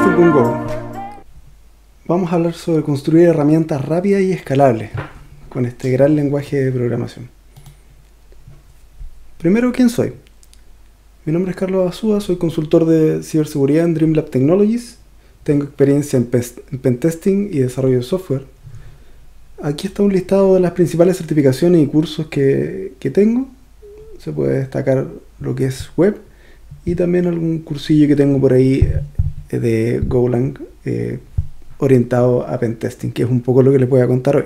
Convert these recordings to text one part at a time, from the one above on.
Pentesting con Go. Vamos a hablar sobre construir herramientas rápidas y escalables con este gran lenguaje de programación. Primero, ¿quién soy? Mi nombre es Carlos Basúa, soy consultor de ciberseguridad en Dreamlab Technologies. Tengo experiencia en pentesting y desarrollo de software. Aquí está un listado de las principales certificaciones y cursos que tengo. Se puede destacar lo que es web y también algún cursillo que tengo por ahí de Golang orientado a pentesting, que es un poco lo que les voy a contar hoy.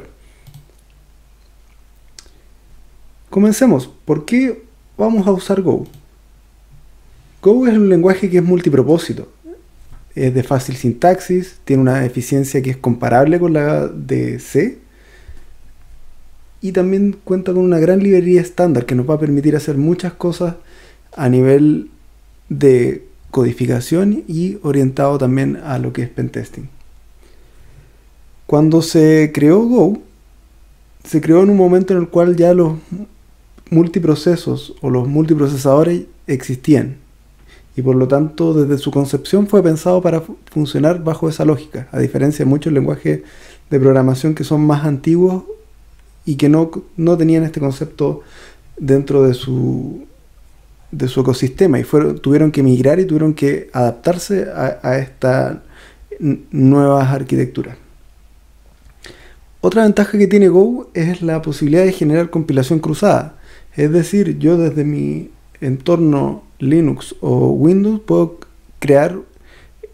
Comencemos. ¿Por qué vamos a usar Go? Go es un lenguaje que es multipropósito. Es de fácil sintaxis, tiene una eficiencia que es comparable con la de C y también cuenta con una gran librería estándar que nos va a permitir hacer muchas cosas a nivel de codificación y orientado también a lo que es pentesting. Cuando se creó Go, se creó en un momento en el cual ya los multiprocesos o los multiprocesadores existían y por lo tanto desde su concepción fue pensado para funcionar bajo esa lógica, a diferencia de muchos lenguajes de programación que son más antiguos y que no tenían este concepto dentro de su ecosistema y tuvieron que migrar y tuvieron que adaptarse a estas nuevas arquitecturas. Otra ventaja que tiene Go es la posibilidad de generar compilación cruzada. Es decir, yo desde mi entorno Linux o Windows puedo crear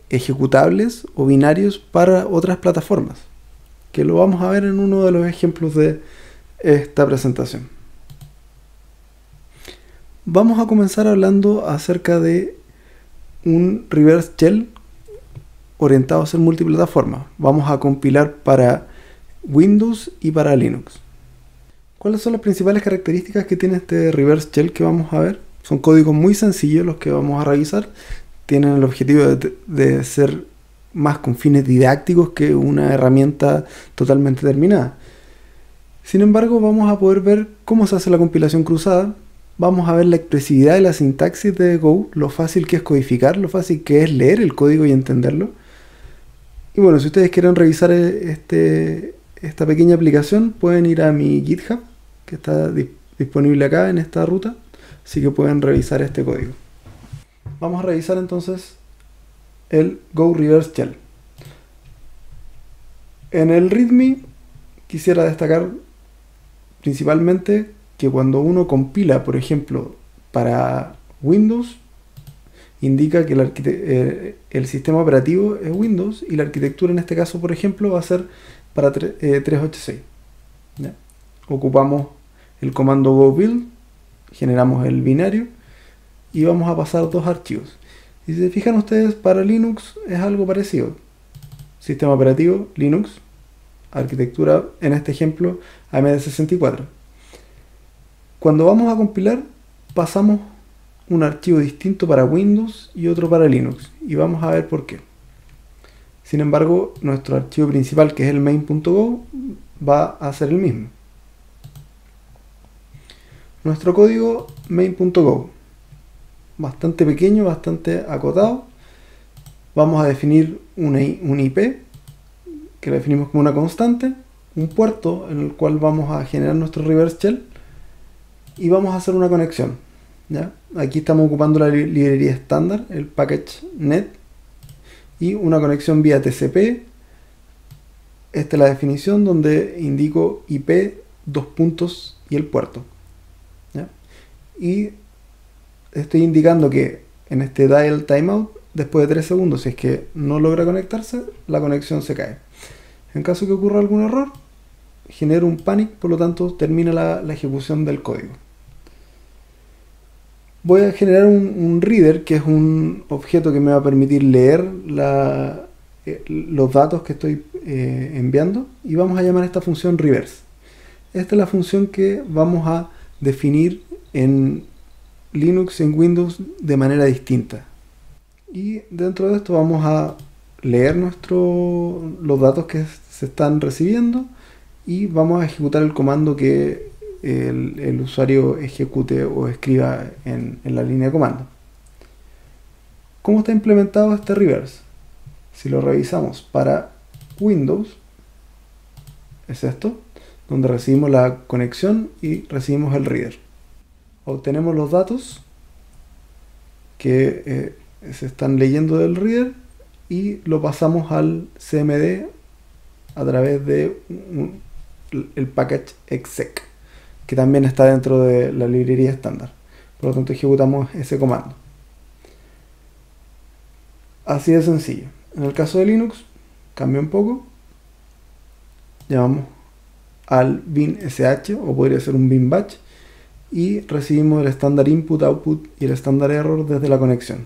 ejecutables o binarios para otras plataformas, que lo vamos a ver en uno de los ejemplos de esta presentación. Vamos a comenzar hablando acerca de un reverse shell orientado a ser multiplataforma. Vamos a compilar para Windows y para Linux. ¿Cuáles son las principales características que tiene este reverse shell que vamos a ver? Son códigos muy sencillos los que vamos a revisar. Tienen el objetivo de ser más con fines didácticos que una herramienta totalmente terminada. Sin embargo, vamos a poder ver cómo se hace la compilación cruzada. Vamos a ver la expresividad y la sintaxis de Go, lo fácil que es codificar, lo fácil que es leer el código y entenderlo. Y bueno, si ustedes quieren revisar esta pequeña aplicación, pueden ir a mi GitHub, que está disponible acá en esta ruta, así que pueden revisar este código. Vamos a revisar entonces el Go Reverse Shell. En el README quisiera destacar principalmente que cuando uno compila, por ejemplo, para Windows, indica que el sistema operativo es Windows y la arquitectura en este caso, por ejemplo, va a ser para 386. ¿Ya? Ocupamos el comando go build, generamos el binario y vamos a pasar dos archivos. Y si se fijan ustedes, para Linux es algo parecido. Sistema operativo, Linux, arquitectura, en este ejemplo, AMD64. Cuando vamos a compilar, pasamos un archivo distinto para Windows y otro para Linux, y vamos a ver por qué. Sin embargo, nuestro archivo principal, que es el main.go, va a ser el mismo. Nuestro código main.go, bastante pequeño, bastante acotado. Vamos a definir una IP, que la definimos como una constante, un puerto en el cual vamos a generar nuestro reverse shell, y vamos a hacer una conexión. ¿Ya? Aquí estamos ocupando la librería estándar, el package net, y una conexión vía TCP. Esta es la definición donde indico IP, dos puntos y el puerto. ¿Ya? Y estoy indicando que en este dial timeout, después de 3 segundos, si es que no logra conectarse, la conexión se cae. En caso que ocurra algún error, genera un panic, por lo tanto termina la ejecución del código. Voy a generar un reader, que es un objeto que me va a permitir leer los datos que estoy enviando, y vamos a llamar esta función reverse. Esta es la función que vamos a definir en Linux y en Windows de manera distinta. Y dentro de esto vamos a leer los datos que se están recibiendo y vamos a ejecutar el comando que el usuario ejecute o escriba en la línea de comando. ¿Cómo está implementado este reverse? Si lo revisamos para Windows, es esto, donde recibimos la conexión y recibimos el reader. Obtenemos los datos que se están leyendo del reader y lo pasamos al CMD a través de el package exec, que también está dentro de la librería estándar. Por lo tanto, ejecutamos ese comando. Así de sencillo. En el caso de Linux, cambia un poco. Llamamos al bin sh, o podría ser un bin batch, y recibimos el estándar input, output y el estándar error desde la conexión.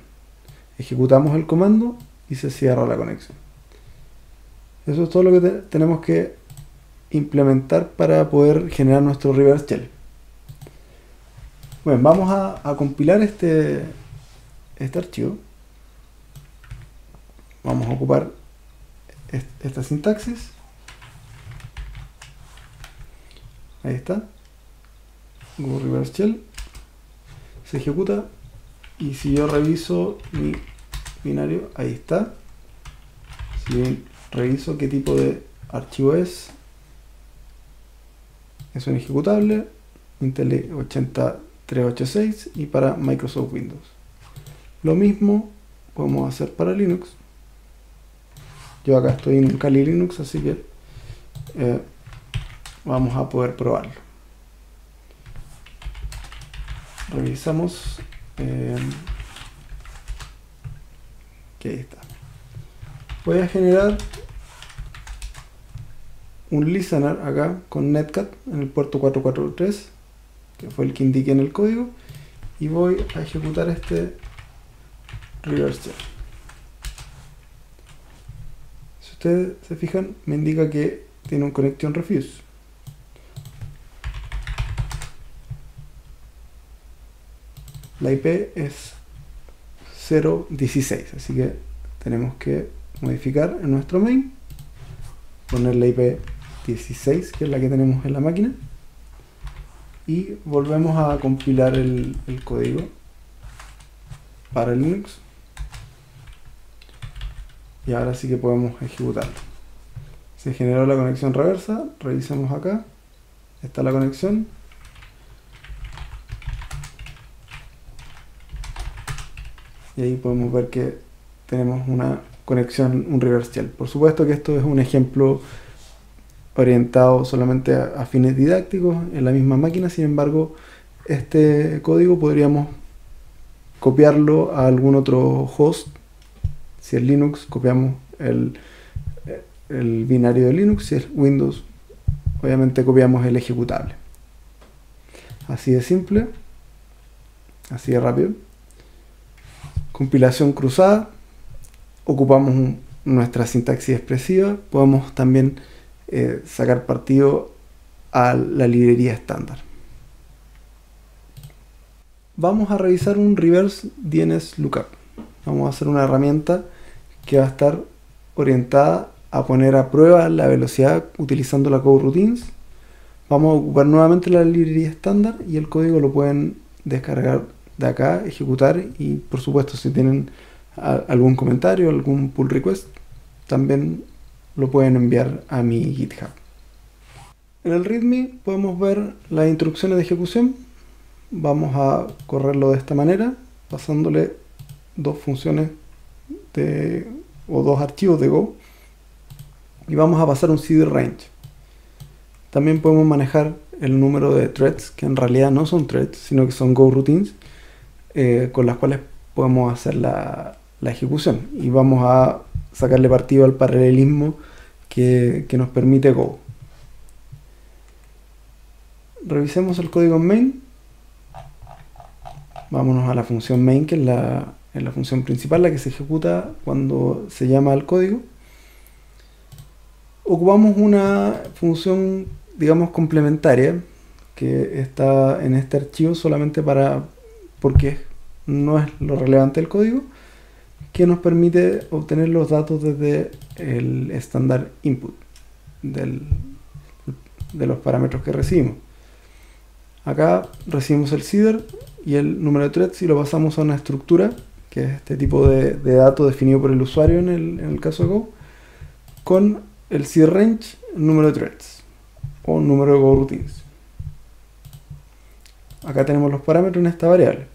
Ejecutamos el comando y se cierra la conexión. Eso es todo lo que tenemos que implementar para poder generar nuestro reverse shell. Bueno, vamos a compilar este archivo. Vamos a ocupar esta sintaxis. Ahí está. Go reverse shell. Se ejecuta. Y si yo reviso mi binario, ahí está. Si reviso qué tipo de archivo es un ejecutable Intel 8386 y para Microsoft Windows. Lo mismo podemos hacer para Linux. Yo acá estoy en Kali Linux, así que vamos a poder probarlo. Revisamos que ahí está. Voy a generar un listener acá con Netcat en el puerto 443, que fue el que indiqué en el código, y voy a ejecutar este reverse shell. Si ustedes se fijan, me indica que tiene un connection refuse. La IP es 0.16, así que tenemos que modificar en nuestro main, poner la IP 16, que es la que tenemos en la máquina, y volvemos a compilar el código para Linux, y ahora sí que podemos ejecutarlo. Se generó la conexión reversa, revisamos acá, está la conexión. Y ahí podemos ver que tenemos una conexión, un reverse shell. Por supuesto que esto es un ejemplo orientado solamente a fines didácticos en la misma máquina. Sin embargo, este código podríamos copiarlo a algún otro host. Si es Linux, copiamos el binario de Linux. Si es Windows, obviamente copiamos el ejecutable. Así de simple, así de rápido. Compilación cruzada. Ocupamos nuestra sintaxis expresiva. Podemos también sacar partido a la librería estándar. Vamos a revisar un reverse DNS lookup. Vamos a hacer una herramienta que va a estar orientada a poner a prueba la velocidad utilizando la coroutines. Vamos a ocupar nuevamente la librería estándar y el código lo pueden descargar de acá, ejecutar, y por supuesto si tienen algún comentario, algún pull request, también lo pueden enviar a mi GitHub. En el README podemos ver las instrucciones de ejecución. Vamos a correrlo de esta manera, pasándole dos funciones o dos archivos de Go, y vamos a pasar un cd range. También podemos manejar el número de threads, que en realidad no son threads, sino que son Go routines, con las cuales podemos hacer la ejecución, y vamos a sacarle partido al paralelismo que nos permite Go. Revisemos el código en main. Vámonos a la función main, que es la función principal, la que se ejecuta cuando se llama al código. Ocupamos una función, digamos, complementaria, que está en este archivo solamente porque no es lo relevante del código, que nos permite obtener los datos desde el estándar input de los parámetros que recibimos. Acá recibimos el CIDR y el número de threads y lo pasamos a una estructura que es este tipo de dato definido por el usuario en el caso de Go, con el seed range, el número de threads o número de Go routines. Acá tenemos los parámetros en esta variable.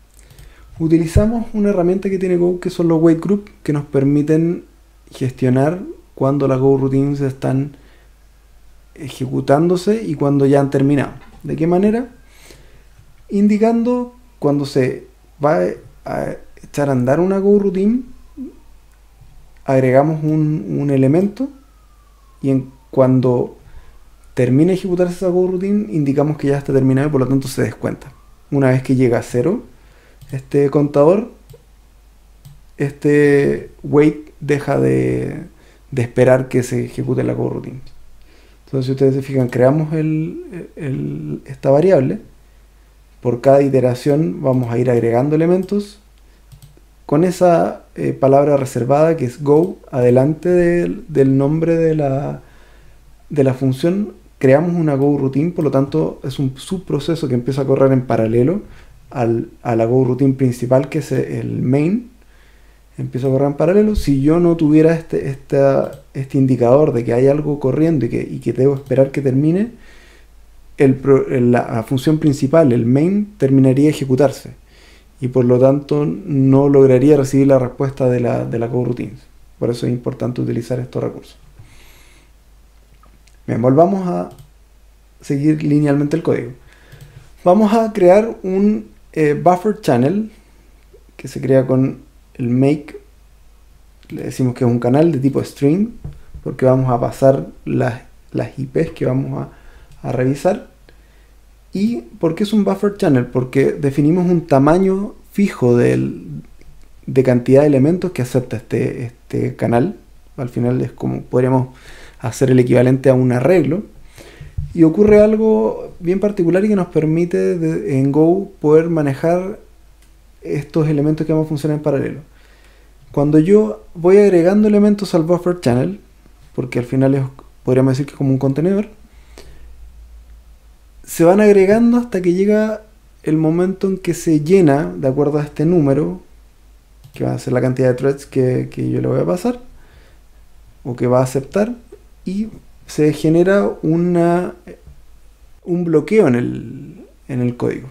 Utilizamos una herramienta que tiene Go, que son los wait group, que nos permiten gestionar cuando las Go routines están ejecutándose y cuando ya han terminado. ¿De qué manera? Indicando cuando se va a echar a andar una Go routine, agregamos un elemento y cuando termina de ejecutarse esa Go routine, indicamos que ya está terminado y por lo tanto se descuenta. Una vez que llega a 0, este contador, este wait deja de esperar que se ejecute la Go routine. Entonces, si ustedes se fijan, creamos esta variable. Por cada iteración vamos a ir agregando elementos con esa palabra reservada que es Go adelante del nombre de la función. Creamos una Go routine, por lo tanto es un subproceso que empieza a correr en paralelo a la Go routine principal, que es el main. Empieza a correr en paralelo. Si yo no tuviera este indicador de que hay algo corriendo y que debo esperar que termine, la función principal, el main, terminaría de ejecutarse y por lo tanto no lograría recibir la respuesta de la Go routines. Por eso es importante utilizar estos recursos. Bien, volvamos a seguir linealmente el código. Vamos a crear un buffer channel que se crea con el make. Le decimos que es un canal de tipo string porque vamos a pasar las IPs que vamos a revisar. ¿Y por qué es un buffer channel? Porque definimos un tamaño fijo de cantidad de elementos que acepta este canal. Al final es como podríamos hacer el equivalente a un arreglo. Y ocurre algo bien particular y que nos permite en Go poder manejar estos elementos que vamos a funcionar en paralelo. Cuando yo voy agregando elementos al buffer channel, porque al final podríamos decir que es como un contenedor, se van agregando hasta que llega el momento en que se llena de acuerdo a este número, que va a ser la cantidad de threads que yo le voy a pasar o que va a aceptar, y se genera un bloqueo en el código.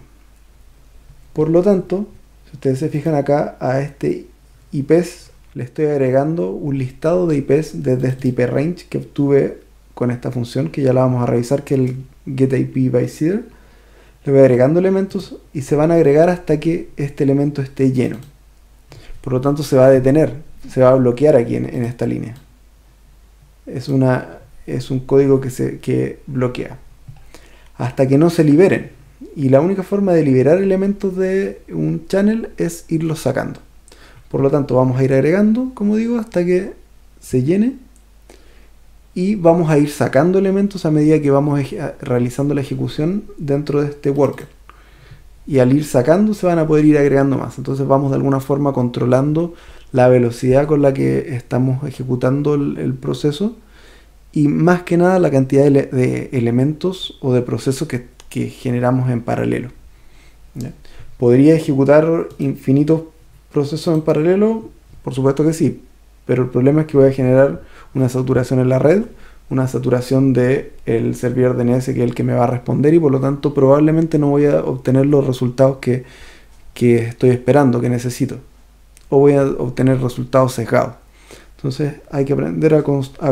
Por lo tanto, si ustedes se fijan acá, a este IPs le estoy agregando un listado de IPs desde este IP range que obtuve con esta función, que ya la vamos a revisar, que es el getIP_by_seeder. Le voy agregando elementos y se van a agregar hasta que este elemento esté lleno. Por lo tanto se va a detener, se va a bloquear aquí en esta línea. Es un código que bloquea hasta que no se liberen, y la única forma de liberar elementos de un channel es irlos sacando. Por lo tanto vamos a ir agregando, como digo, hasta que se llene, y vamos a ir sacando elementos a medida que vamos realizando la ejecución dentro de este worker, y al ir sacando se van a poder ir agregando más. Entonces vamos de alguna forma controlando la velocidad con la que estamos ejecutando el proceso, y más que nada la cantidad de elementos o de procesos que generamos en paralelo. ¿Ya? ¿Podría ejecutar infinitos procesos en paralelo? Por supuesto que sí, pero el problema es que voy a generar una saturación en la red, una saturación del servidor DNS, que es el que me va a responder, y por lo tanto probablemente no voy a obtener los resultados que estoy esperando, que necesito, o voy a obtener resultados sesgados. Entonces hay que aprender a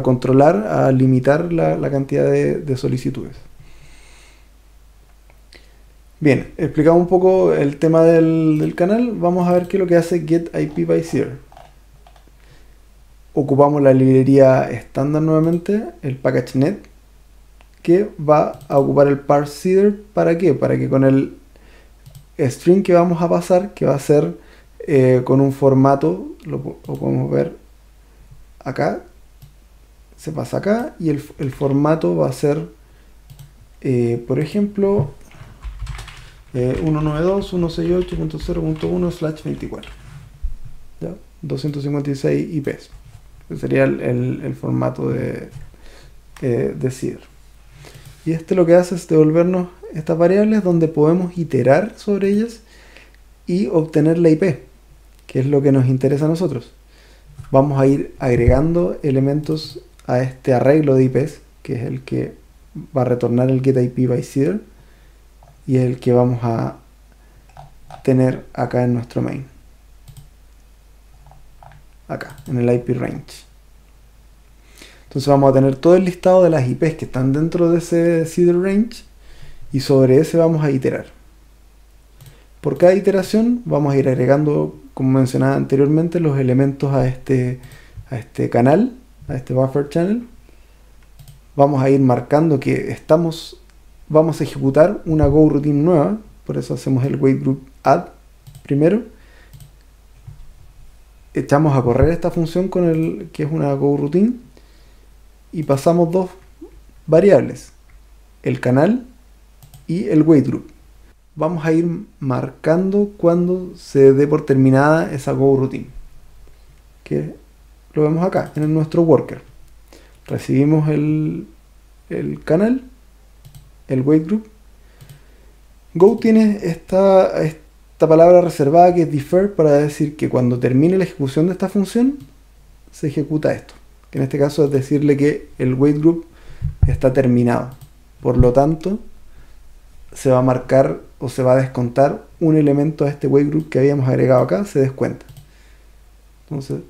controlar, a limitar la cantidad de solicitudes. Bien, explicamos un poco el tema del canal. Vamos a ver qué es lo que hace getIP_by_seeder. Ocupamos la librería estándar nuevamente, el package.net, que va a ocupar el parseCeder. ¿Para qué? Para que con el string que vamos a pasar, que va a ser con un formato, lo podemos ver acá, se pasa acá, y el formato va a ser, por ejemplo, 192.168.0.1/24, ¿ya? 256 IPs. Ese sería el formato de seeder. Y lo que hace es devolvernos estas variables donde podemos iterar sobre ellas y obtener la IP, que es lo que nos interesa a nosotros. Vamos a ir agregando elementos a este arreglo de IPs, que es el que va a retornar el getIP by Cedar y es el que vamos a tener acá en nuestro main, acá en el IP range. Entonces vamos a tener todo el listado de las IPs que están dentro de ese Cedar range y sobre ese vamos a iterar. Por cada iteración vamos a ir agregando, como mencionaba anteriormente, los elementos a este canal, a este buffer channel. Vamos a ir marcando que vamos a ejecutar una go routine nueva, por eso hacemos el wait group add primero. Echamos a correr esta función que es una go routine y pasamos dos variables, el canal y el wait group. Vamos a ir marcando cuando se dé por terminada esa go routine, que lo vemos acá en nuestro worker. Recibimos el canal, el wait group. Go tiene esta palabra reservada que es defer, para decir que cuando termine la ejecución de esta función se ejecuta esto, que en este caso es decirle que el wait group está terminado, por lo tanto se va a marcar o se va a descontar un elemento a este wait group que habíamos agregado acá, se descuenta. Entonces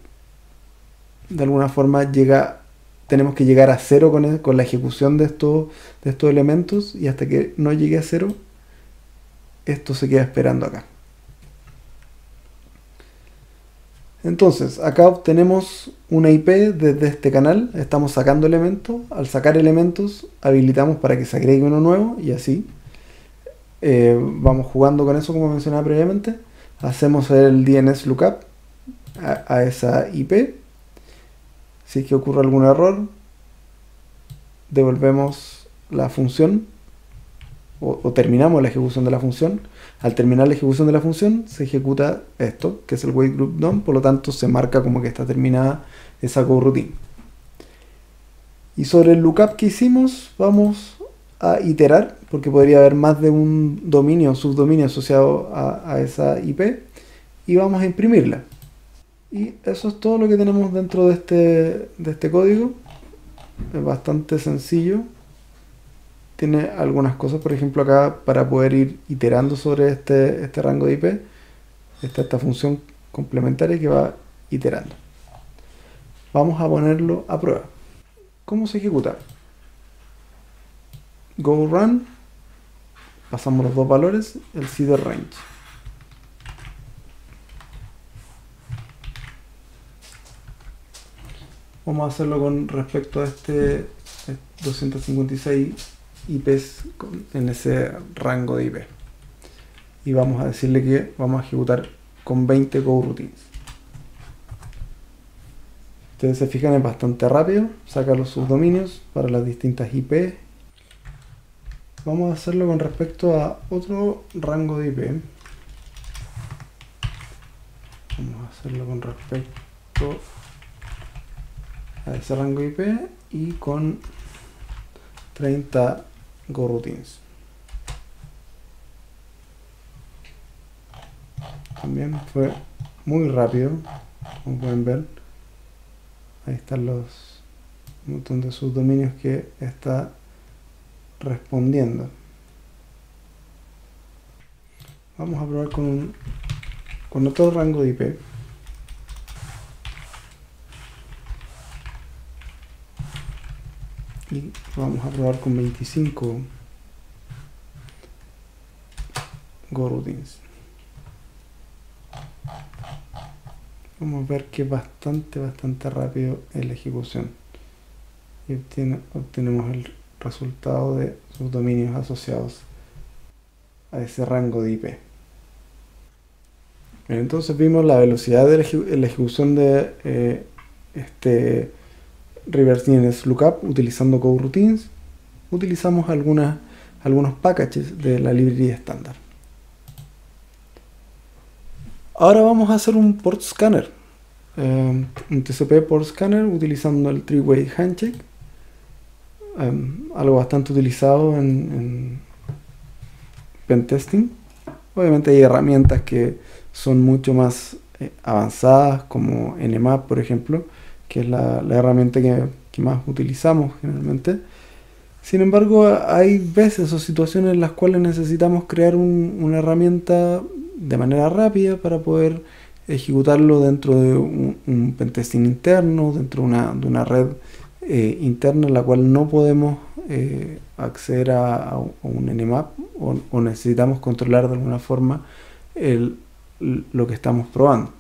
de alguna forma tenemos que llegar a 0 con la ejecución de estos elementos, y hasta que no llegue a 0 esto se queda esperando acá. Entonces acá obtenemos una IP desde este canal, estamos sacando elementos. Al sacar elementos habilitamos para que se agregue uno nuevo y así vamos jugando con eso, como mencionaba previamente. Hacemos el DNS lookup a esa IP. Si es que ocurre algún error, devolvemos la función o terminamos la ejecución de la función. Al terminar la ejecución de la función se ejecuta esto, que es el wait group done, por lo tanto se marca como que está terminada esa go routine. Y sobre el lookup que hicimos vamos a iterar, porque podría haber más de un dominio o subdominio asociado a esa IP, y vamos a imprimirla. Y eso es todo lo que tenemos dentro de este código. Es bastante sencillo. Tiene algunas cosas, por ejemplo acá, para poder ir iterando sobre este rango de IP, está esta función complementaria que va iterando. Vamos a ponerlo a prueba. ¿Cómo se ejecuta? Go run, pasamos los dos valores, el Cedar range. Vamos a hacerlo con respecto a este 256 IPs en ese rango de IP. Y vamos a decirle que vamos a ejecutar con 20 go routines. Ustedes se fijan, es bastante rápido, saca los subdominios para las distintas IP. Vamos a hacerlo con respecto a otro rango de IP. Vamos a hacerlo con respecto a ese rango de IP y con 30 go routines. También fue muy rápido, como pueden ver. Ahí están un montón de subdominios que está respondiendo. Vamos a probar con otro rango de IP. Y vamos a probar con 25 go routines. Vamos a ver que es bastante rápido en la ejecución. Y obtenemos el resultado de subdominios asociados a ese rango de IP. Bien, entonces vimos la velocidad de la ejecución de este reverse DNS lookup utilizando go routines. Utilizamos algunos packages de la librería estándar. Ahora vamos a hacer un port scanner, un TCP port scanner utilizando el three-way handshake, algo bastante utilizado en pentesting. Obviamente hay herramientas que son mucho más avanzadas como Nmap, por ejemplo, que es la herramienta que más utilizamos generalmente. Sin embargo, hay veces o situaciones en las cuales necesitamos crear una herramienta de manera rápida para poder ejecutarlo dentro de un pentesting interno, dentro de una red interna en la cual no podemos acceder a un Nmap o necesitamos controlar de alguna forma lo que estamos probando.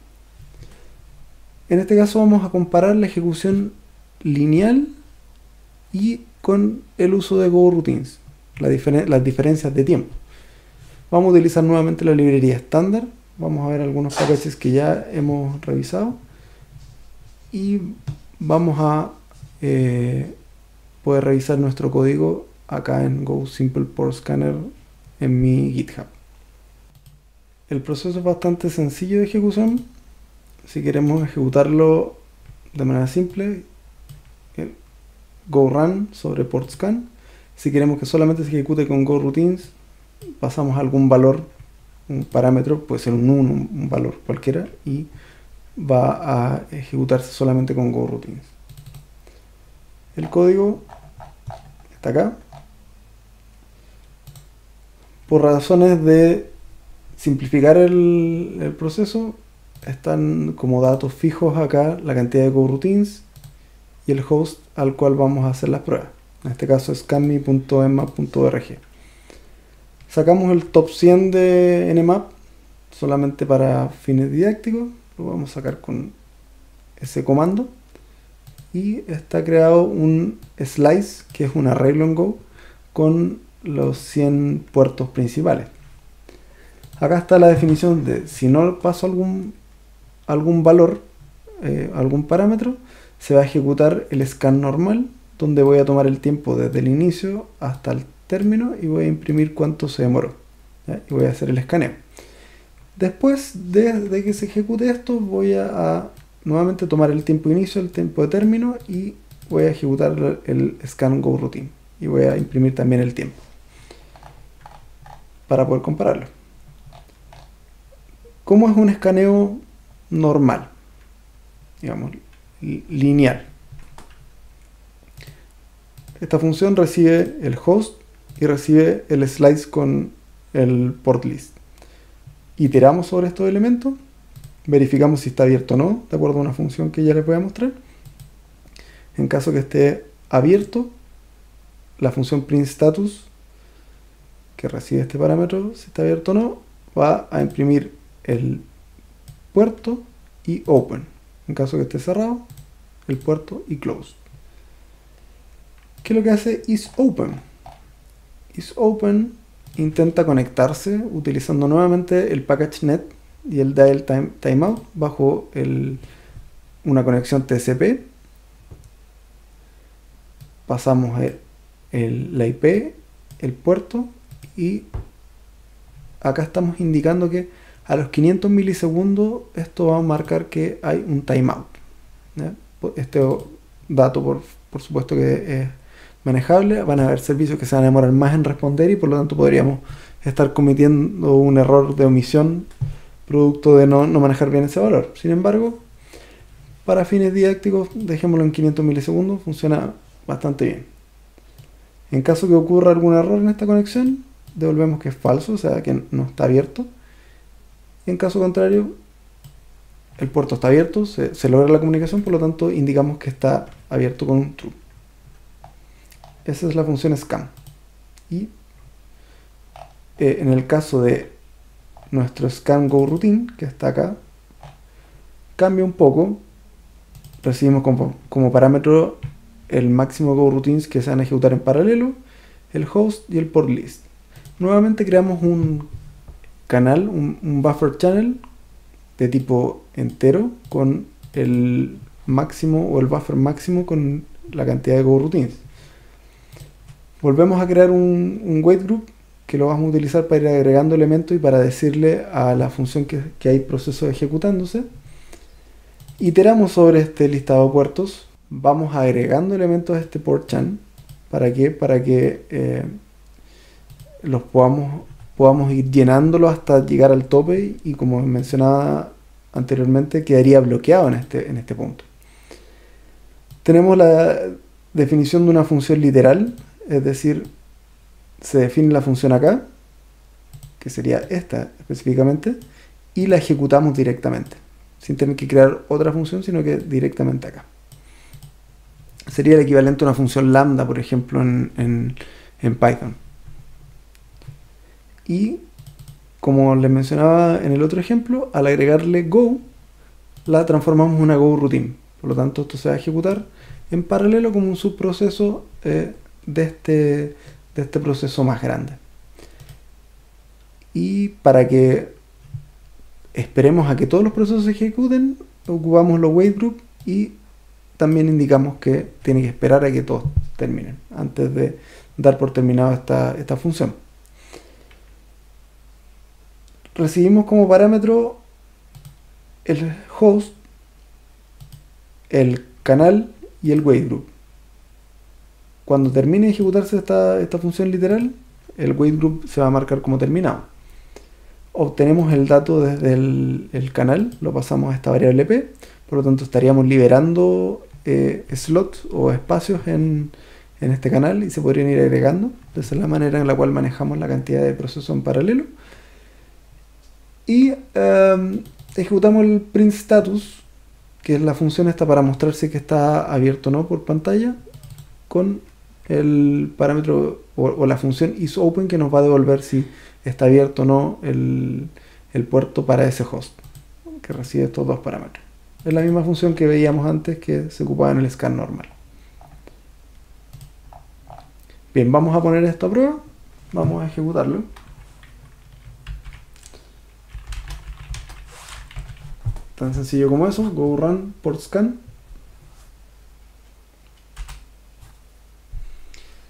En este caso vamos a comparar la ejecución lineal y con el uso de GoRoutines, las diferencias de tiempo. Vamos a utilizar nuevamente la librería estándar. Vamos a ver algunos packages que ya hemos revisado y vamos a poder revisar nuestro código acá en Go Simple Port Scanner en mi GitHub. El proceso es bastante sencillo de ejecución. Si queremos ejecutarlo de manera simple, go run sobre port scan. Si queremos que solamente se ejecute con GoRoutines, pasamos algún valor, un parámetro, puede ser un 1, un valor cualquiera, y va a ejecutarse solamente con GoRoutines. El código está acá. Por razones de simplificar el proceso, están como datos fijos acá la cantidad de GoRoutines y el host al cual vamos a hacer las pruebas. En este caso es nmap.org. Sacamos el top 100 de nmap solamente para fines didácticos. Lo vamos a sacar con ese comando. Y está creado un slice, que es un arreglo en Go, con los 100 puertos principales. Acá está la definición de si no paso algún valor, algún parámetro, se va a ejecutar el scan normal, donde voy a tomar el tiempo desde el inicio hasta el término y voy a imprimir cuánto se demoró, ¿ya? Y voy a hacer el escaneo. Después de que se ejecute esto, voy a nuevamente tomar el tiempo de inicio, el tiempo de término y voy a ejecutar el scan GoRoutine y voy a imprimir también el tiempo para poder compararlo. ¿Cómo es un escaneo normal? Digamos, lineal. Esta función recibe el host y recibe el slice con el port list. Iteramos sobre estos elementos, verificamos si está abierto o no, de acuerdo a una función que ya les voy a mostrar. En caso que esté abierto, la función printStatus, que recibe este parámetro, si está abierto o no, va a imprimir el puerto y open. En caso que esté cerrado, el puerto y closed. ¿Qué es lo que hace isOpen? isOpen intenta conectarse utilizando nuevamente el package net y el dial timeout bajo una conexión TCP. Pasamos la IP, el puerto, y acá estamos indicando que a los 500 milisegundos esto va a marcar que hay un timeout, ¿ya? Este dato por supuesto que es manejable. Van a haber servicios que se van a demorar más en responder y por lo tanto podríamos estar cometiendo un error de omisión producto de no manejar bien ese valor. Sin embargo, para fines didácticos dejémoslo en 500 milisegundos, funciona bastante bien. En caso que ocurra algún error en esta conexión, devolvemos que es falso, o sea que no está abierto. En caso contrario, el puerto está abierto, se logra la comunicación, por lo tanto indicamos que está abierto con un true. Esa es la función scan. Y en el caso de nuestro scan GoRoutine, que está acá, cambia un poco. Recibimos como parámetro el máximo GoRoutines que se van a ejecutar en paralelo, el host y el port list. Nuevamente creamos un canal, un buffer channel de tipo entero con el máximo o el buffer máximo con la cantidad de GoRoutines. Volvemos a crear un wait group que lo vamos a utilizar para ir agregando elementos y para decirle a la función que hay proceso ejecutándose. Iteramos sobre este listado de puertos, vamos agregando elementos a este port chain. ¿Para qué? Para que los podamos ir llenándolo hasta llegar al tope y como mencionaba anteriormente quedaría bloqueado en este punto. Tenemos la definición de una función literal, es decir, se define la función acá, que sería esta específicamente, y la ejecutamos directamente, sin tener que crear otra función, sino que directamente acá. Sería el equivalente a una función lambda, por ejemplo, en Python. Y como les mencionaba en el otro ejemplo, al agregarle Go, la transformamos en una Go routine. Por lo tanto, esto se va a ejecutar en paralelo como un subproceso de este proceso más grande. Y para que esperemos a que todos los procesos se ejecuten, ocupamos los wait group y también indicamos que tiene que esperar a que todos terminen antes de dar por terminado esta función. Recibimos como parámetro el host, el canal y el wait group. Cuando termine de ejecutarse esta función literal, el wait group se va a marcar como terminado. Obtenemos el dato desde el canal, lo pasamos a esta variable p, por lo tanto estaríamos liberando slots o espacios en este canal y se podrían ir agregando. Esa es la manera en la cual manejamos la cantidad de procesos en paralelo. Y ejecutamos el print status, que es la función esta para mostrar si que está abierto o no por pantalla, con el parámetro o la función isOpen, que nos va a devolver si está abierto o no el puerto para ese host que recibe estos dos parámetros. Es la misma función que veíamos antes, que se ocupaba en el scan normal. Bien, vamos a poner esto a prueba, vamos a ejecutarlo. Tan sencillo como eso, go run port scan.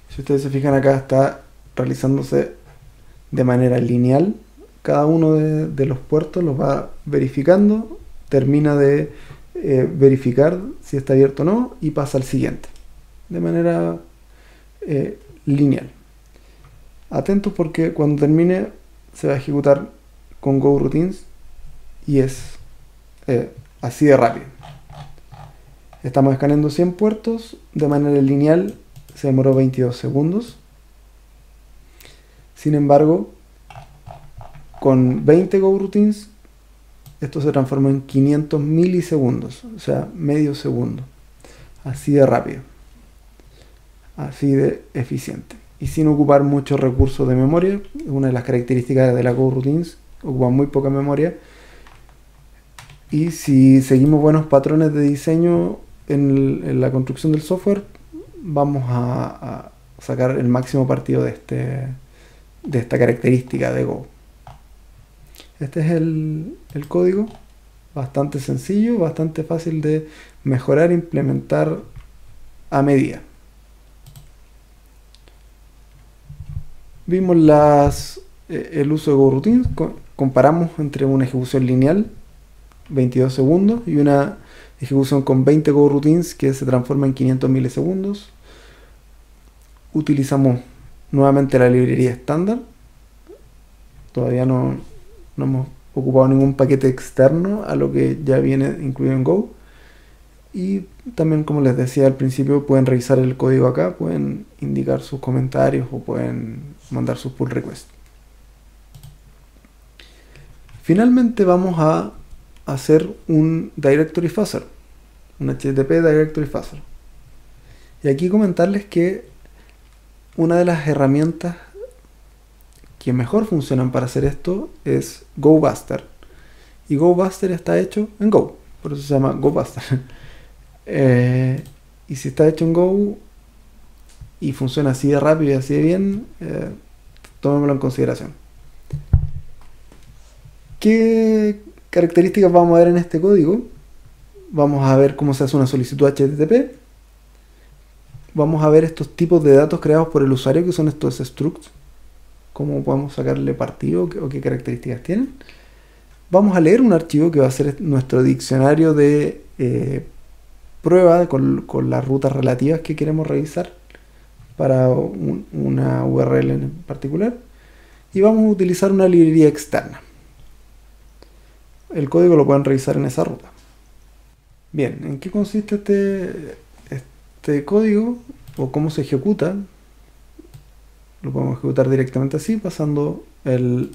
Si ustedes se fijan acá, está realizándose de manera lineal. Cada uno de los puertos los va verificando, termina de verificar si está abierto o no y pasa al siguiente, de manera lineal. Atentos porque cuando termine se va a ejecutar con Go Routines y es así de rápido. Estamos escaneando 100 puertos de manera lineal, se demoró 22 segundos. Sin embargo, con 20 Go Routines, esto se transforma en 500 milisegundos, o sea, medio segundo. Así de rápido, así de eficiente. Y sin ocupar muchos recursos de memoria. Una de las características de la Go Routines, ocupa muy poca memoria. Y si seguimos buenos patrones de diseño en la construcción del software, vamos a sacar el máximo partido de esta característica de Go. Este es el código, bastante sencillo, bastante fácil de mejorar e implementar a medida. Vimos el uso de Go Routines, comparamos entre una ejecución lineal, 22 segundos, y una ejecución con 20 Go Routines que se transforma en 500 milisegundos. Utilizamos nuevamente la librería estándar. Todavía no hemos ocupado ningún paquete externo a lo que ya viene incluido en Go. Y también, como les decía al principio, pueden revisar el código acá, pueden indicar sus comentarios o pueden mandar sus pull requests. Finalmente vamos a hacer un directory fuzzer, un HTTP directory fuzzer. Y aquí comentarles que una de las herramientas que mejor funcionan para hacer esto es GoBuster. Y GoBuster está hecho en Go, por eso se llama GoBuster. Y si está hecho en Go y funciona así de rápido y así de bien, tomémoslo en consideración. ¿Qué características vamos a ver en este código? Vamos a ver cómo se hace una solicitud HTTP. Vamos a ver estos tipos de datos creados por el usuario, que son estos structs, cómo podemos sacarle partido o qué características tienen. Vamos a leer un archivo que va a ser nuestro diccionario de prueba con las rutas relativas que queremos revisar para una URL en particular. Y vamos a utilizar una librería externa. el código lo pueden revisar en esa ruta. Bien, ¿en qué consiste este código o cómo se ejecuta? Lo podemos ejecutar directamente así, pasando el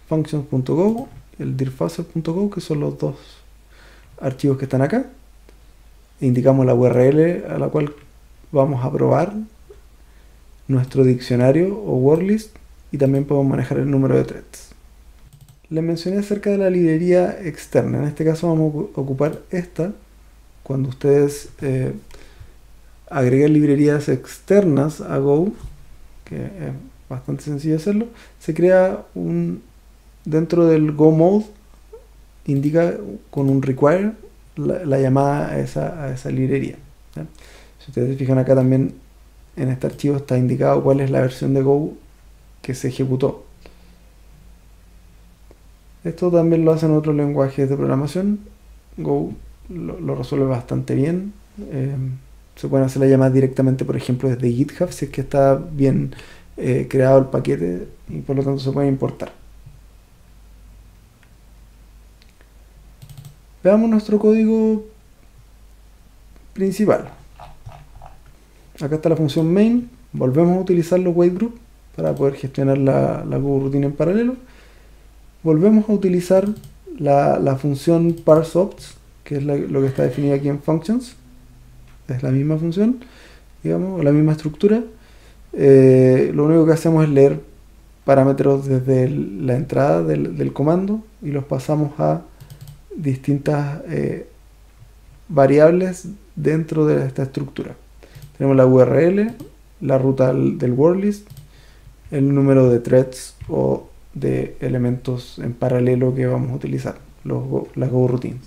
functions.go y el dirfuzzer.go, que son los dos archivos que están acá. Indicamos la URL a la cual vamos a probar nuestro diccionario o wordlist, y también podemos manejar el número de threads. Les mencioné acerca de la librería externa. En este caso vamos a ocupar esta. Cuando ustedes agregan librerías externas a Go, que es bastante sencillo hacerlo, se crea dentro del Go mode, indica con un require la llamada a esa librería, ¿ya? Si ustedes se fijan acá también en este archivo está indicado cuál es la versión de Go que se ejecutó. Esto también lo hacen otros lenguajes de programación. Go lo resuelve bastante bien. Se pueden hacer la llamada directamente, por ejemplo, desde GitHub, si es que está bien creado el paquete, y por lo tanto se puede importar. Veamos nuestro código principal. Acá está la función main. Volvemos a utilizar los wait group para poder gestionar la Go routine en paralelo. Volvemos a utilizar la función parseObj, que es lo que está definido aquí en functions. Es la misma función, digamos, la misma estructura. Lo único que hacemos es leer parámetros desde la entrada del comando y los pasamos a distintas variables dentro de esta estructura. Tenemos la URL, la ruta del wordlist, el número de threads o de elementos en paralelo que vamos a utilizar, las Go routines.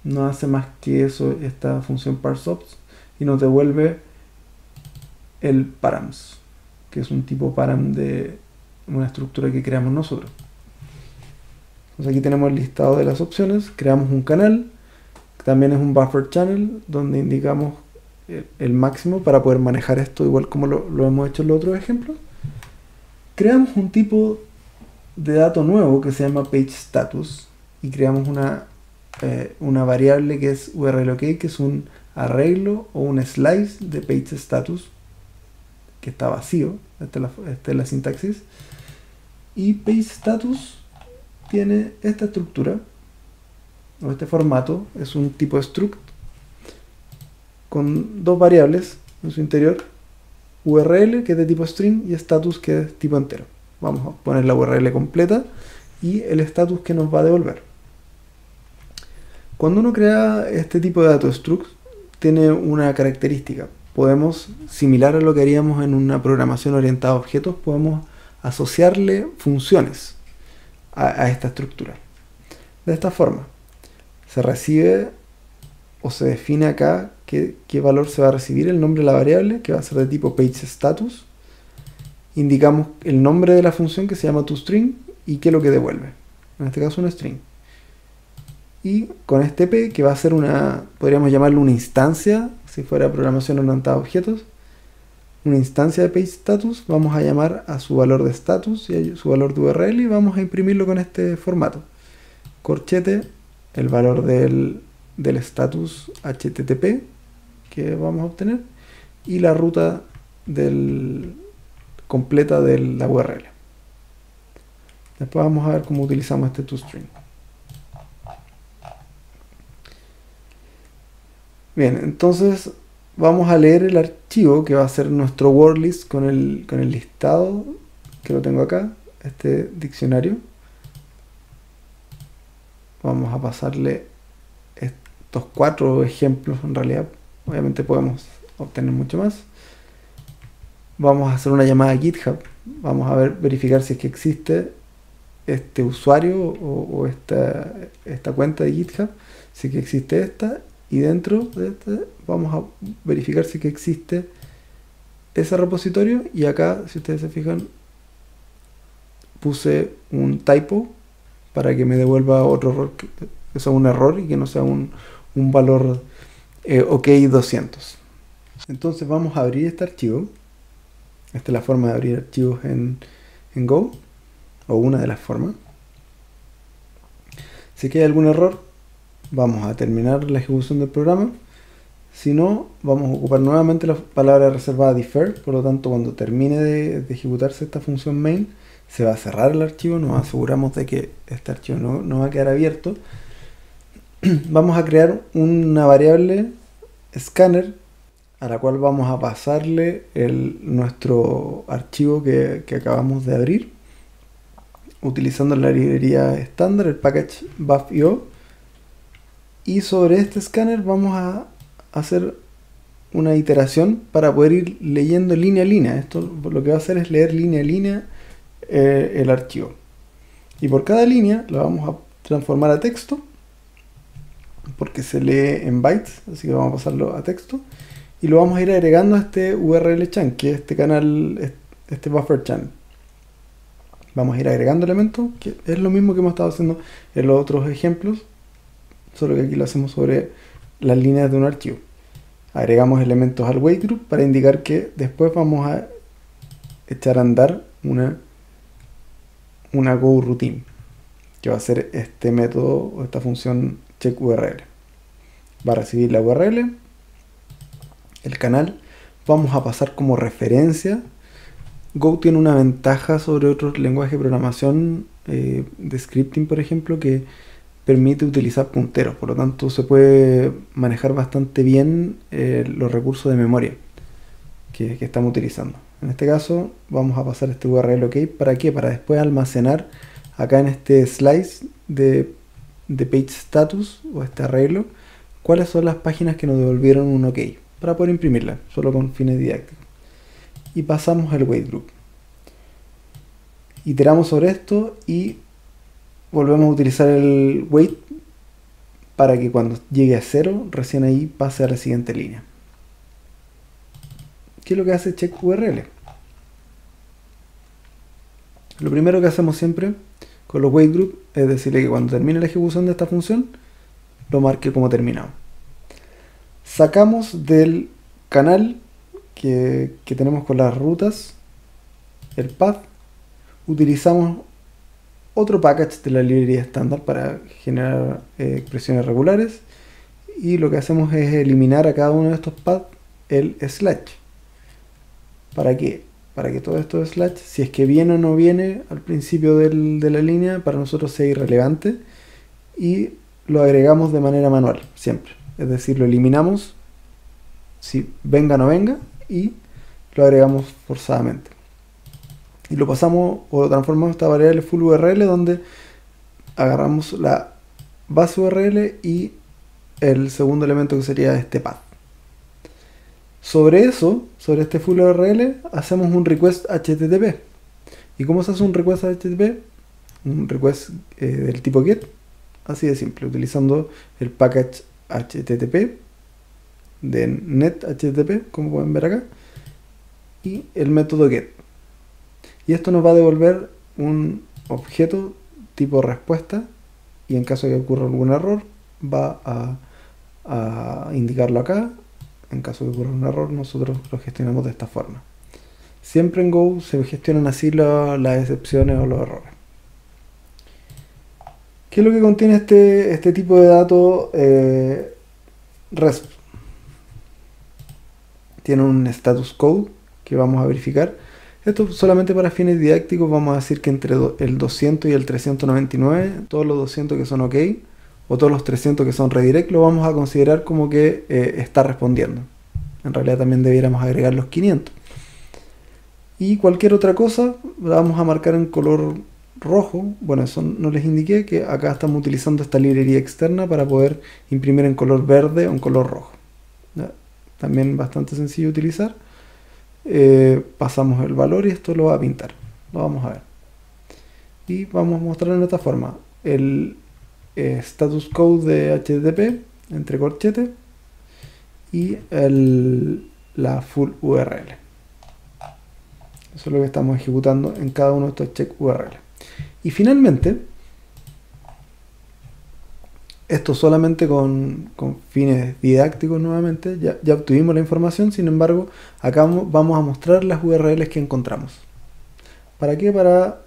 No hace más que eso esta función parseObj, y nos devuelve el params, que es un tipo param de una estructura que creamos nosotros. Entonces aquí tenemos el listado de las opciones. Creamos un canal, también es un buffer channel, donde indicamos el máximo para poder manejar esto igual como lo hemos hecho en los otros ejemplos. Creamos un tipo de dato nuevo que se llama page status, y creamos una variable que es urlOK, que es un arreglo o un slice de page status que está vacío. Esta es la sintaxis. Y page status tiene esta estructura o este formato. Es un tipo struct con dos variables en su interior: URL, que es de tipo string, y status, que es tipo entero. Vamos a poner la URL completa y el status que nos va a devolver. Cuando uno crea este tipo de dato struct, tiene una característica. Podemos, similar a lo que haríamos en una programación orientada a objetos, podemos asociarle funciones a esta estructura. De esta forma, se recibe o se define acá qué valor se va a recibir, el nombre de la variable, que va a ser de tipo pageStatus. Indicamos el nombre de la función, que se llama toString, y qué es lo que devuelve. En este caso, un string. Y con este p, que va a ser podríamos llamarlo una instancia, si fuera programación orientada a objetos, una instancia de pageStatus, vamos a llamar a su valor de status y a su valor de URL, y vamos a imprimirlo con este formato. Corchete, el valor del status HTTP que vamos a obtener, y la ruta completa de la URL. Después vamos a ver cómo utilizamos este toString. Bien, entonces vamos a leer el archivo que va a ser nuestro wordlist con el listado que lo tengo acá, este diccionario. Vamos a pasarle estos 4 ejemplos. En realidad, obviamente podemos obtener mucho más. Vamos a hacer una llamada a GitHub. Vamos a verificar si es que existe este usuario o esta cuenta de GitHub, si es que existe esta. Y dentro de este vamos a verificar si que existe ese repositorio. Y acá, si ustedes se fijan, puse un typo para que me devuelva otro error, que sea un error y que no sea un valor OK 200. Entonces vamos a abrir este archivo. Esta es la forma de abrir archivos en Go, o una de las formas. Si que hay algún error, vamos a terminar la ejecución del programa. Si no, vamos a ocupar nuevamente la palabra reservada defer. Por lo tanto, cuando termine de ejecutarse esta función main, se va a cerrar el archivo. Nos aseguramos de que este archivo no va a quedar abierto. Vamos a crear una variable scanner a la cual vamos a pasarle nuestro archivo que acabamos de abrir, utilizando la librería estándar, el package buff.io. Y sobre este escáner vamos a hacer una iteración para poder ir leyendo línea a línea. Esto lo que va a hacer es leer línea a línea el archivo. Y por cada línea la vamos a transformar a texto, porque se lee en bytes, así que vamos a pasarlo a texto. Y lo vamos a ir agregando a este URL chunk, que es este canal, este buffer channel. Vamos a ir agregando elementos, que es lo mismo que hemos estado haciendo en los otros ejemplos, solo que aquí lo hacemos sobre las líneas de un archivo. Agregamos elementos al wait group para indicar que después vamos a echar a andar una go routine, que va a ser este método o esta función check URL. Va a recibir la URL, el canal, vamos a pasar como referencia. Go tiene una ventaja sobre otros lenguajes de programación de scripting, por ejemplo, que permite utilizar punteros. Por lo tanto, se puede manejar bastante bien los recursos de memoria que estamos utilizando. En este caso, vamos a pasar este URL OK. ¿Para qué? Para después almacenar acá en este slice de page status o este arreglo, cuáles son las páginas que nos devolvieron un OK, para poder imprimirla, solo con fines didácticos. Y pasamos al wait group. Iteramos sobre esto y volvemos a utilizar el wait para que cuando llegue a 0, recién ahí pase a la siguiente línea. ¿Qué es lo que hace check URL? Lo primero que hacemos siempre con los wait group es decirle que cuando termine la ejecución de esta función, lo marque como terminado. Sacamos del canal que tenemos con las rutas el path, utilizamos otro package de la librería estándar para generar expresiones regulares, y lo que hacemos es eliminar a cada uno de estos paths el slash. ¿Para qué? Para que todo esto de slash, si es que viene o no viene al principio de la línea, para nosotros sea irrelevante, y lo agregamos de manera manual siempre. Es decir, lo eliminamos si venga o no venga y lo agregamos forzadamente. Y lo pasamos o lo transformamos en esta variable full URL, donde agarramos la base URL y el segundo elemento, que sería este path. Sobre eso, sobre este full URL, hacemos un request HTTP. ¿Y cómo se hace un request HTTP? Un request del tipo GET, así de simple, utilizando el package HTTP de NetHTTP, como pueden ver acá, y el método GET. Y esto nos va a devolver un objeto tipo respuesta, y en caso de que ocurra algún error, va a indicarlo acá. En caso de que ocurra un error, nosotros lo gestionamos de esta forma. Siempre en Go se gestionan así las excepciones o los errores. ¿Qué es lo que contiene este tipo de datos REST? Tiene un status code que vamos a verificar. Esto solamente para fines didácticos. Vamos a decir que entre el 200 y el 399, todos los 200 que son OK o todos los 300 que son redirect, lo vamos a considerar como que está respondiendo. En realidad también debiéramos agregar los 500. Y cualquier otra cosa la vamos a marcar en color rojo. Bueno, eso no les indiqué, que acá estamos utilizando esta librería externa para poder imprimir en color verde o en color rojo. ¿Ya? También bastante sencillo de utilizar. Pasamos el valor y esto lo va a pintar. Lo vamos a ver. Y vamos a mostrar de esta forma el status code de HTTP entre corchetes y la full URL. Eso es lo que estamos ejecutando en cada uno de estos check URL. Y finalmente, esto solamente con fines didácticos nuevamente, ya obtuvimos la información. Sin embargo, acá vamos a mostrar las URLs que encontramos. ¿Para qué? Para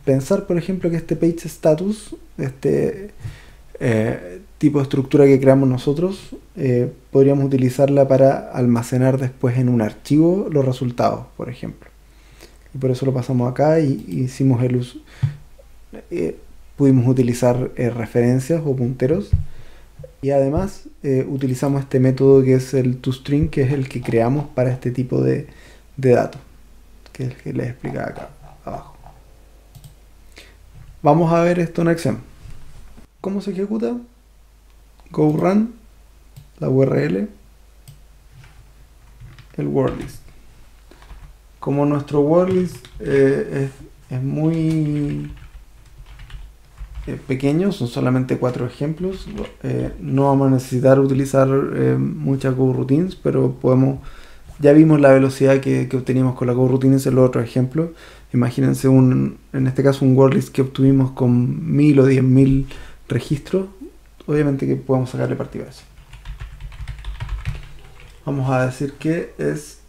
pensar, por ejemplo, que este page status, este tipo de estructura que creamos nosotros, podríamos utilizarla para almacenar después en un archivo los resultados, por ejemplo. Y por eso lo pasamos acá y hicimos el uso. Pudimos utilizar referencias o punteros. Y además utilizamos este método que es el toString, que es el que creamos para este tipo de datos, que es el que les explicaba acá abajo. Vamos a ver esto en acción. ¿Cómo se ejecuta? Go run, la URL, el wordlist. Como nuestro wordlist es muy pequeño, son solamente 4 ejemplos, no vamos a necesitar utilizar muchas GoRoutines, pero ya vimos la velocidad que obteníamos con la GoRoutines en los otros ejemplos. Imagínense en este caso un wordlist que obtuvimos con 1000 o 10.000 registros, obviamente que podemos sacarle partido a eso. Vamos a decir que es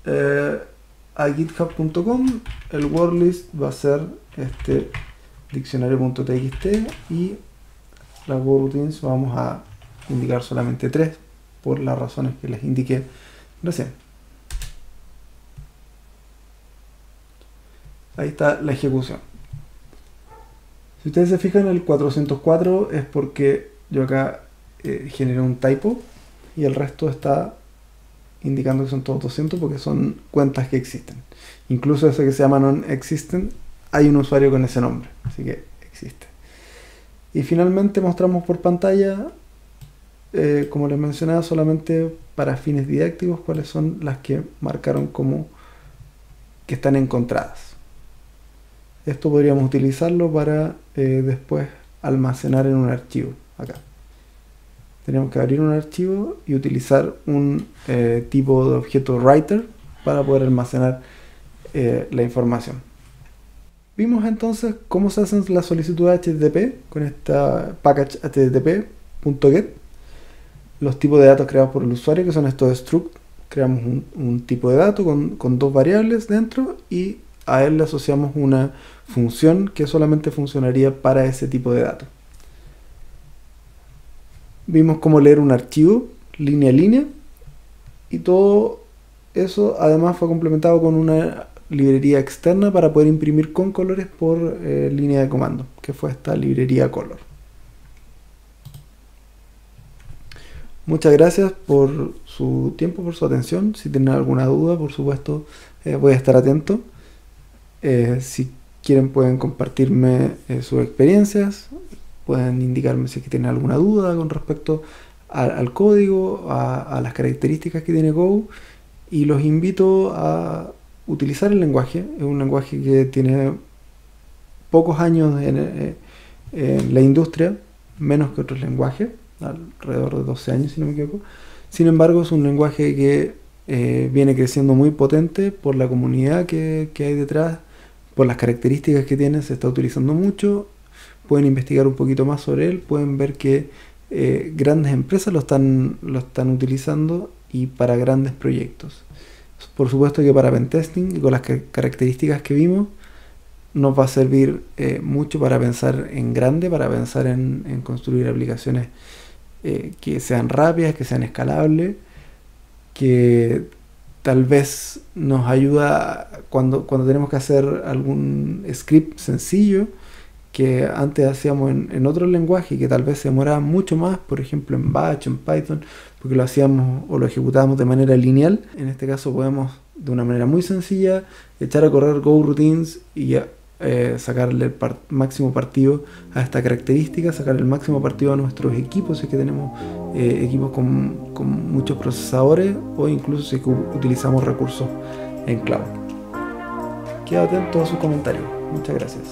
a github.com, el wordlist va a ser este diccionario.txt y las GoRoutines vamos a indicar solamente 3 por las razones que les indiqué recién. Ahí está la ejecución. Si ustedes se fijan, el 404 es porque yo acá generé un typo y el resto está indicando que son todos 200 porque son cuentas que existen. Incluso ese que se llama non-existent, hay un usuario con ese nombre, así que existe. Y finalmente mostramos por pantalla, como les mencionaba, solamente para fines didácticos, cuáles son las que marcaron como que están encontradas. Esto podríamos utilizarlo para después almacenar en un archivo. Acá tenemos que abrir un archivo y utilizar un tipo de objeto writer para poder almacenar la información. Vimos entonces cómo se hacen las solicitudes HTTP con esta package http.get, los tipos de datos creados por el usuario, que son estos struct. Creamos un tipo de dato con 2 variables dentro y a él le asociamos una función que solamente funcionaría para ese tipo de datos. Vimos cómo leer un archivo línea a línea y todo eso además fue complementado con una librería externa para poder imprimir con colores por línea de comando, que fue esta librería color. Muchas gracias por su tiempo, por su atención. Si tienen alguna duda, por supuesto, voy a estar atento. Si quieren pueden compartirme sus experiencias, pueden indicarme si es que tienen alguna duda con respecto al código, a las características que tiene Go, y los invito a utilizar el lenguaje. Es un lenguaje que tiene pocos años en la industria, menos que otros lenguajes, alrededor de 12 años si no me equivoco. Sin embargo, es un lenguaje que viene creciendo muy potente por la comunidad que hay detrás, por las características que tiene, se está utilizando mucho. Pueden investigar un poquito más sobre él, pueden ver que grandes empresas lo están utilizando y para grandes proyectos. Por supuesto que para pentesting y con las características que vimos nos va a servir mucho para pensar en grande, para pensar en construir aplicaciones que sean rápidas, que sean escalables, que tal vez nos ayuda cuando tenemos que hacer algún script sencillo que antes hacíamos en otro lenguaje y que tal vez se demoraba mucho más, por ejemplo en Bash, en Python, porque lo hacíamos o lo ejecutábamos de manera lineal. En este caso podemos de una manera muy sencilla echar a correr GoRoutines y sacarle el máximo partido a esta característica, sacarle el máximo partido a nuestros equipos, si es que tenemos equipos con muchos procesadores o incluso si es que utilizamos recursos en cloud. Quedo atento a sus comentarios. Muchas gracias.